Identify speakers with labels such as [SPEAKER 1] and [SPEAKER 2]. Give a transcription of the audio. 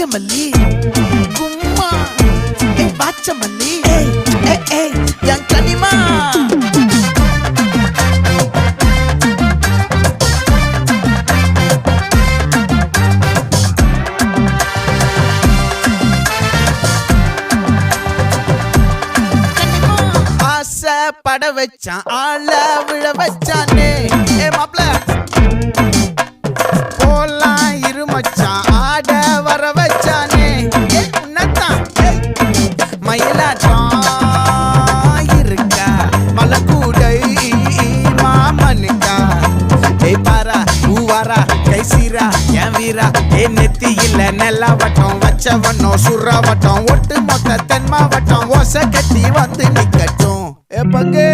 [SPEAKER 1] நாகமல்லி கும்மா பாச்சமல்லி என் கனிமா பட வச்சான் ஆள விழ வச்சானே மாப்ள போலாம் இருமச்சான் ஆட வர வச்சானே உன்னதான் மயிலாட்டம் இருக்கா மலக்கூடை மாமனுக்கா பாரா பூவாரா கைசீரா என் வீரா நெத்தி இல்ல நெல்லா வட்டம் வச்சவட்டம் சுறா வட்டம் ஒட்டு மொத்த தென் மாவட்டம் ஓசை கட்டி வந்து நிக்கட்டும் பங்கே